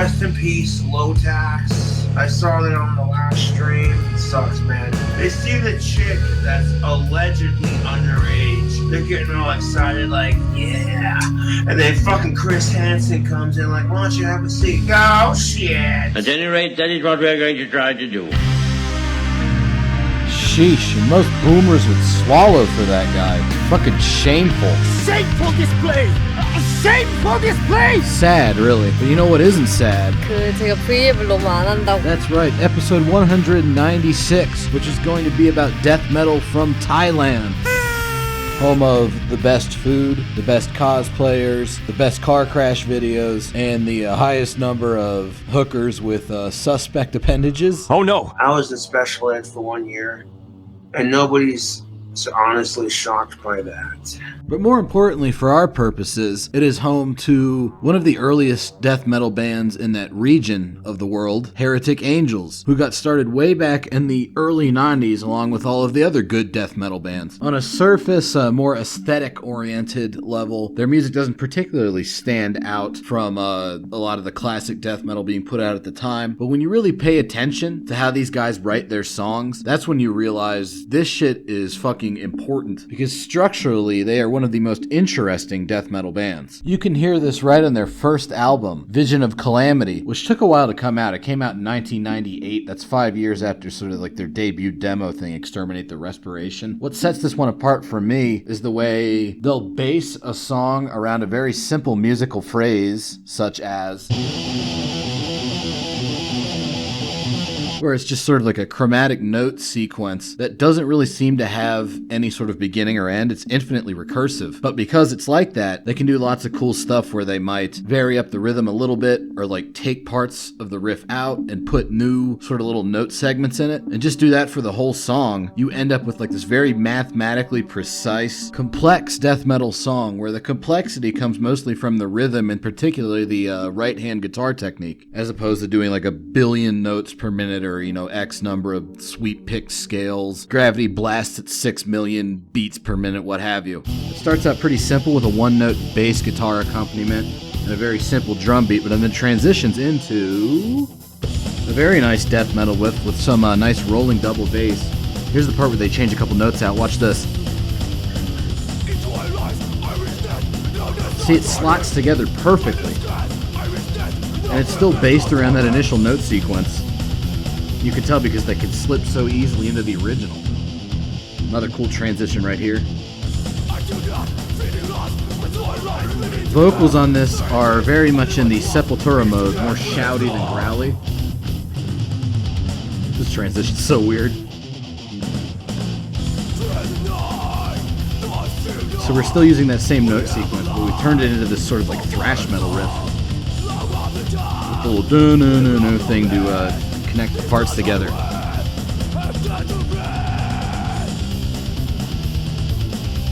Rest in peace, Low Tax. I saw that on the last stream. It sucks, man. They see the chick that's allegedly underage. They're getting all excited, like, yeah. And then fucking Chris Hansen comes in, like, why don't you have a seat? Oh, shit. At any rate, that is what we're going to try to do. Sheesh, and most boomers would swallow for that guy. Fucking shameful. Shameful display! Shameful display! Sad, really. But you know what isn't sad? 제가 V앱을 너무 안 한다고. That's right, episode 196, which is going to be about death metal from Thailand. Home of the best food, the best cosplayers, the best car crash videos, and the highest number of hookers with suspect appendages. Oh no! I was in special ed for 1 year, and nobody's honestly shocked by that. But more importantly for our purposes, it is home to one of the earliest death metal bands in that region of the world, Heretic Angels, who got started way back in the early 90s along with all of the other good death metal bands. On a surface, more aesthetic-oriented level, their music doesn't particularly stand out from a lot of the classic death metal being put out at the time, but when you really pay attention to how these guys write their songs, that's when you realize this shit is fucking important, because structurally they are one of the most interesting death metal bands. You can hear this right on their first album, Vision of Calamity, which took a while to come out. It came out in 1998. That's 5 years after sort of like their debut demo thing, Exterminate the Respiration. What sets this one apart for me is the way they'll base a song around a very simple musical phrase, such as, where it's just sort of like a chromatic note sequence that doesn't really seem to have any sort of beginning or end. It's infinitely recursive. But because it's like that, they can do lots of cool stuff where they might vary up the rhythm a little bit, or like take parts of the riff out and put new sort of little note segments in it, and just do that for the whole song. You end up with like this very mathematically precise, complex death metal song where the complexity comes mostly from the rhythm, and particularly the right-hand guitar technique, as opposed to doing like a billion notes per minute or, you know, X number of sweep picked scales, gravity blasts at 6 million beats per minute, what have you. It starts out pretty simple with a one-note bass guitar accompaniment and a very simple drum beat, but then it transitions into a very nice death metal with some nice rolling double bass. Here's the part where they change a couple notes out. Watch this. See, it slots together perfectly, and it's still based around that initial note sequence. You can tell because they can slip so easily into the original. Another cool transition right here. Vocals on this are very much in the Sepultura mode, more shouty than growly. This transition's so weird. So we're still using that same note sequence, but we turned it into this sort of like thrash metal riff. With a little do-no-no-no thing to connect the parts together.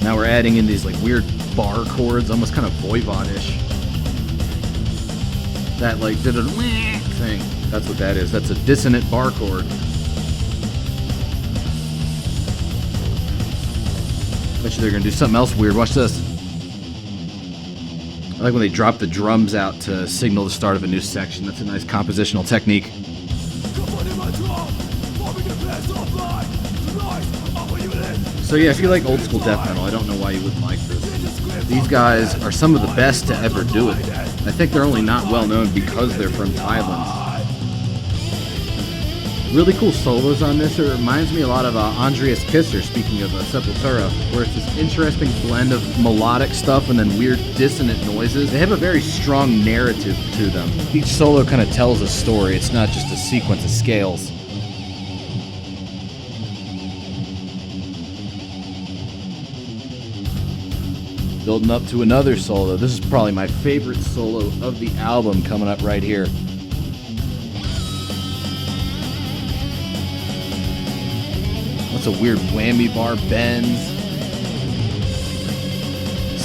Now we're adding in these like weird bar chords, almost kind of Voivod-ish. That like did a thing. That's what that is. That's a dissonant bar chord. Bet you they're gonna do something else weird. Watch this. I like when they drop the drums out to signal the start of a new section. That's a nice compositional technique. So yeah, if you like old school death metal, I don't know why you wouldn't like this. These guys are some of the best to ever do it. I think they're only not well known because they're from Thailand. Really cool solos on this. It reminds me a lot of Andreas Kisser, speaking of Sepultura, where it's this interesting blend of melodic stuff and then weird dissonant noises. They have a very strong narrative to them. Each solo kind of tells a story. It's not just a sequence of scales. Building up to another solo. This is probably my favorite solo of the album coming up right here. What's a weird whammy bar bends?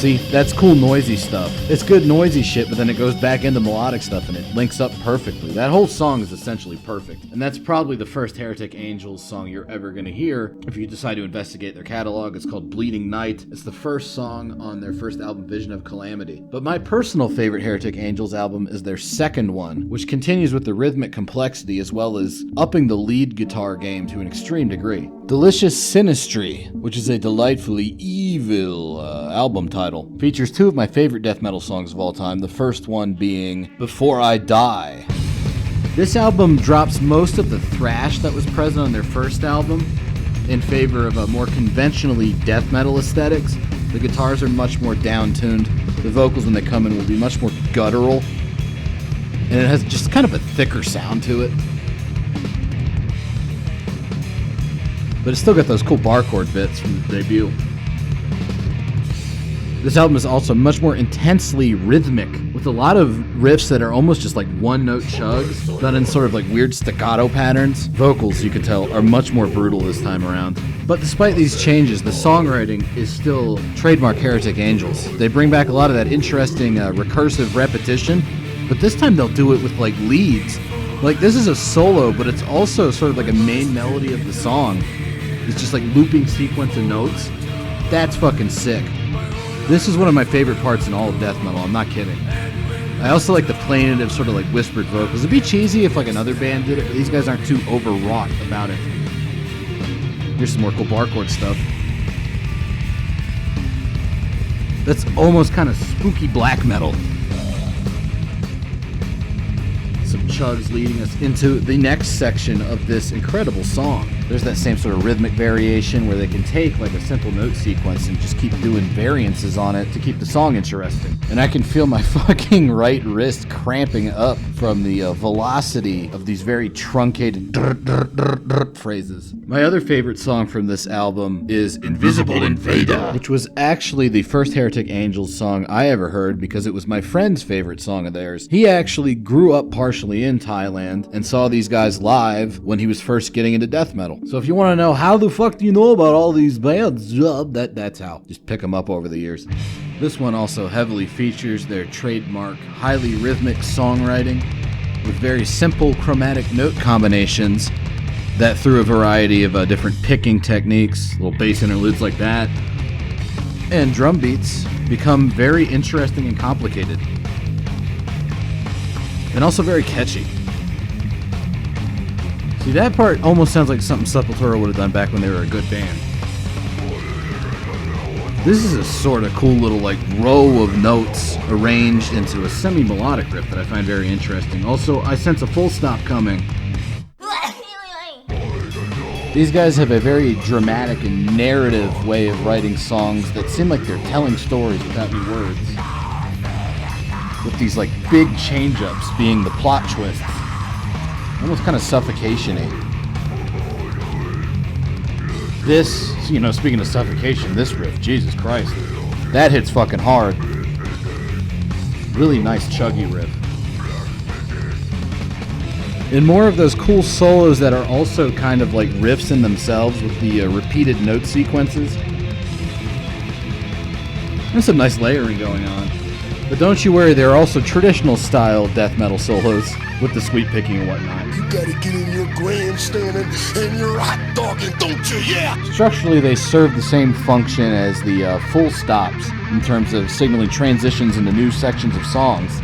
See, that's cool noisy stuff. It's good noisy shit, but then it goes back into melodic stuff and it links up perfectly. That whole song is essentially perfect. And that's probably the first Heretic Angels song you're ever going to hear if you decide to investigate their catalog. It's called Bleeding Night. It's the first song on their first album, Vision of Calamity. But my personal favorite Heretic Angels album is their second one, which continues with the rhythmic complexity as well as upping the lead guitar game to an extreme degree. Delicious Sinistry, which is a delightfully evil album title, features two of my favorite death metal songs of all time, the first one being Before I Die. This album drops most of the thrash that was present on their first album in favor of a more conventionally death metal aesthetics. The guitars are much more down-tuned. The vocals, when they come in, will be much more guttural. And it has just kind of a thicker sound to it. But it's still got those cool bar chord bits from the debut. This album is also much more intensely rhythmic, with a lot of riffs that are almost just like one-note chugs, done in sort of like weird staccato patterns. Vocals, you could tell, are much more brutal this time around. But despite these changes, the songwriting is still trademark Heretic Angels. They bring back a lot of that interesting recursive repetition, but this time they'll do it with like leads. Like this is a solo, but it's also sort of like a main melody of the song. It's just like looping sequence of notes. That's fucking sick. This is one of my favorite parts in all of death metal, I'm not kidding. I also like the plaintive sort of like whispered vocals. It'd be cheesy if like another band did it, but these guys aren't too overwrought about it. Here's some more cool bar chord stuff. That's almost kind of spooky black metal. Some chugs leading us into the next section of this incredible song. There's that same sort of rhythmic variation where they can take like a simple note sequence and just keep doing variances on it to keep the song interesting. And I can feel my fucking right wrist cramping up from the velocity of these very truncated phrases. My other favorite song from this album is Invisible Invader, which was actually the first Heretic Angels song I ever heard because it was my friend's favorite song of theirs. He actually grew up partially in Thailand and saw these guys live when he was first getting into death metal. So if you want to know how the fuck do you know about all these bands, that's how. Just pick them up over the years. This one also heavily features their trademark, highly rhythmic songwriting with very simple chromatic note combinations that through a variety of different picking techniques, little bass interludes like that, and drum beats become very interesting and complicated. And also very catchy. See, that part almost sounds like something Sepultura would have done back when they were a good band. This is a sort of cool little like row of notes arranged into a semi-melodic riff that I find very interesting. Also, I sense a full stop coming. These guys have a very dramatic and narrative way of writing songs that seem like they're telling stories without any words. With these like big change-ups being the plot twists. Almost kind of suffocation-y. This, speaking of suffocation, this riff, Jesus Christ. That hits fucking hard. Really nice chuggy riff. And more of those cool solos that are also kind of like riffs in themselves with the repeated note sequences. There's some nice layering going on. But don't you worry, there are also traditional style death metal solos with the sweep picking and whatnot. You gotta get in your grandstanding and your hot dogging, don't you? Yeah! Structurally, they serve the same function as the full stops in terms of signaling transitions into new sections of songs.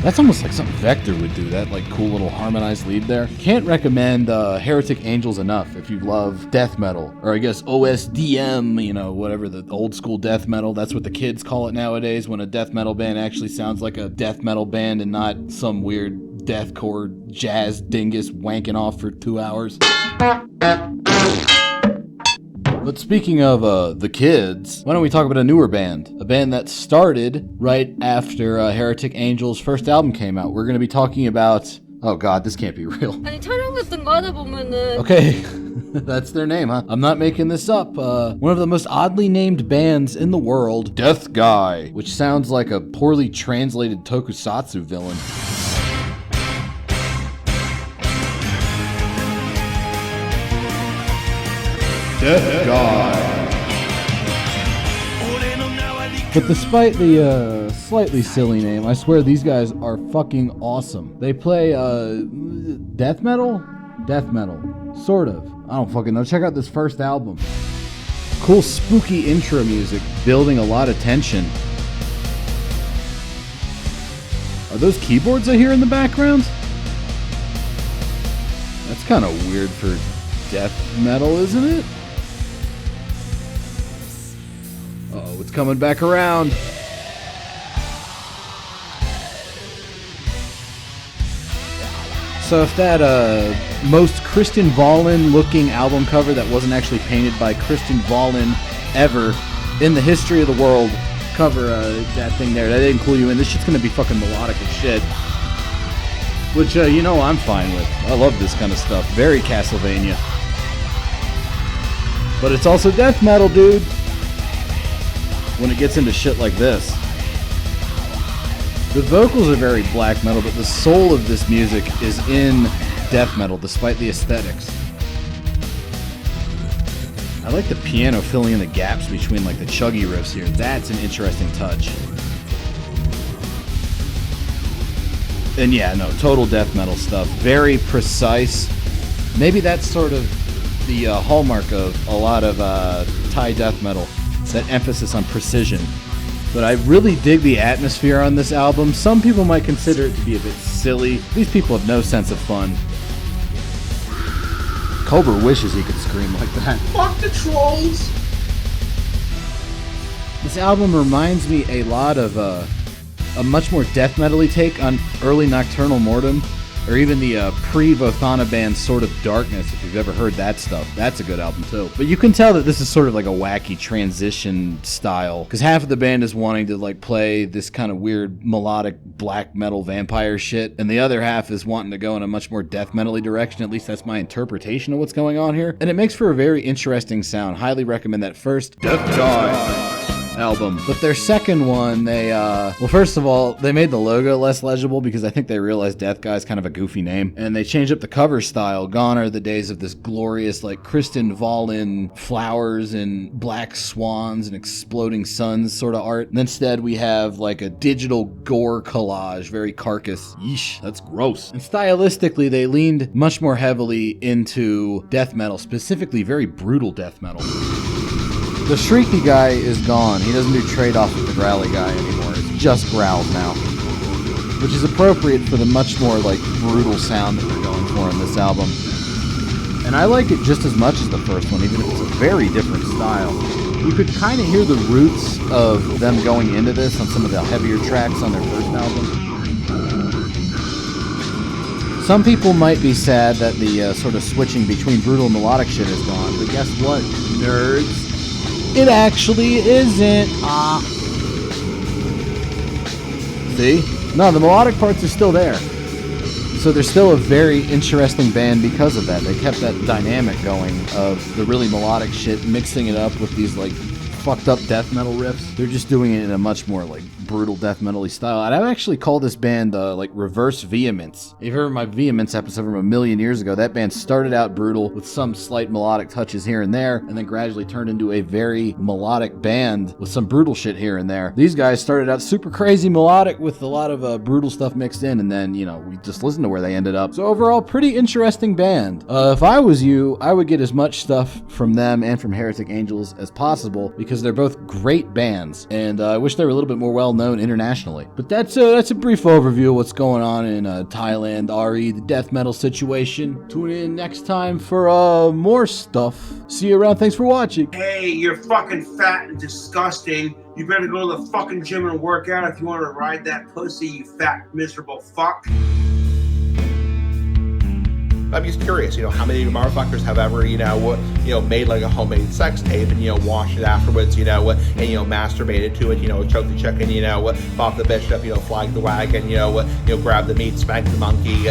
That's almost like something Vector would do, that like cool little harmonized lead there. Can't recommend Heretic Angels enough if you love death metal, or I guess OSDM, whatever, the old school death metal. That's what the kids call it nowadays when a death metal band actually sounds like a death metal band and not some weird deathcore jazz dingus wanking off for 2 hours. But speaking of the kids, why don't we talk about a newer band? A band that started right after Heretic Angels' first album came out. We're going to be talking about... Oh god, this can't be real. 아니 촬영 같은 거 하다 보면은 Okay, that's their name, huh? I'm not making this up. One of the most oddly named bands in the world, Deathguy, which sounds like a poorly translated tokusatsu villain. Deathguy. But despite the slightly silly name, I swear these guys are fucking awesome. They play death metal? Death metal. Sort of. I don't fucking know. Check out this first album. Cool spooky intro music, building a lot of tension. Are those keyboards I hear in the background? That's kind of weird for death metal, isn't it? Uh-oh, it's coming back around. So if that most Kristen Vallin looking album cover that wasn't actually painted by Kristen Vallin ever in the history of the world cover that thing there, that didn't clue you in, this shit's gonna be fucking melodic as shit. Which, you know, I'm fine with. I love this kind of stuff. Very Castlevania. But it's also death metal, dude. When it gets into shit like this. The vocals are very black metal, but the soul of this music is in death metal, despite the aesthetics. I like the piano filling in the gaps between like the chuggy riffs here. That's an interesting touch. And yeah, no, total death metal stuff. Very precise. Maybe that's sort of the hallmark of a lot of Thai death metal. That emphasis on precision. But I really dig the atmosphere on this album. Some people might consider it to be a bit silly. These people have no sense of fun. Cobra wishes he could scream like that. Fuck the trolls! This album reminds me a lot of a much more death metal-y take on early Nocturnal Mortem, or even the pre-Vothana band Sword of Darkness, if you've ever heard that stuff. That's a good album too. But you can tell that this is sort of like a wacky transition style, because half of the band is wanting to like play this kind of weird melodic black metal vampire shit, and the other half is wanting to go in a much more death metal-y direction. At least that's my interpretation of what's going on here. And it makes for a very interesting sound. Highly recommend that first Deathguy album. But their second one, they well, first of all, they made the logo less legible because I think they realized Deathguy is kind of a goofy name, and they changed up the cover style. Gone are the days of this glorious like Kristen Vallin flowers and black swans and exploding suns sort of art. And instead we have like a digital gore collage, very Carcass. Yeesh, that's gross. And stylistically they leaned much more heavily into death metal, specifically very brutal death metal. The Shrieky guy is gone. He doesn't do trade-offs with the growly guy anymore. It's just growls now. Which is appropriate for the much more, like, brutal sound that they're going for in this album. And I like it just as much as the first one, even if it's a very different style. You could kind of hear the roots of them going into this on some of the heavier tracks on their first album. Some people might be sad that the sort of switching between brutal and melodic shit is gone, but guess what, nerds? It actually isn't. See? No, the melodic parts are still there. So they're still a very interesting band because of that. They kept that dynamic going of the really melodic shit, mixing it up with these like fucked up death metal riffs. They're just doing it in a much more like brutal death metal-y style. And I would actually call this band like reverse vehemence. If you heard my vehemence episode from a million years ago, that band started out brutal with some slight melodic touches here and there, and then gradually turned into a very melodic band with some brutal shit here and there. These guys started out super crazy melodic with a lot of brutal stuff mixed in, and then, you know, we just listened to where they ended up. So overall, pretty interesting band. If I was you, I would get as much stuff from them and from Heretic Angels as possible, because they're both great bands, and I wish they were a little bit more well known internationally. But that's a brief overview of what's going on in Thailand, RE, the death metal situation. Tune in next time for more stuff. See you around. Thanks for watching. Hey, you're fucking fat and disgusting. You better go to the fucking gym and work out if you want to ride that pussy, you fat, miserable fuck. I'm just curious, how many motherfuckers have ever, made like a homemade sex tape and, washed it afterwards, and, masturbated to it, choke the chicken, pop the bitch up, flag the wagon, grab the meat, spank the monkey.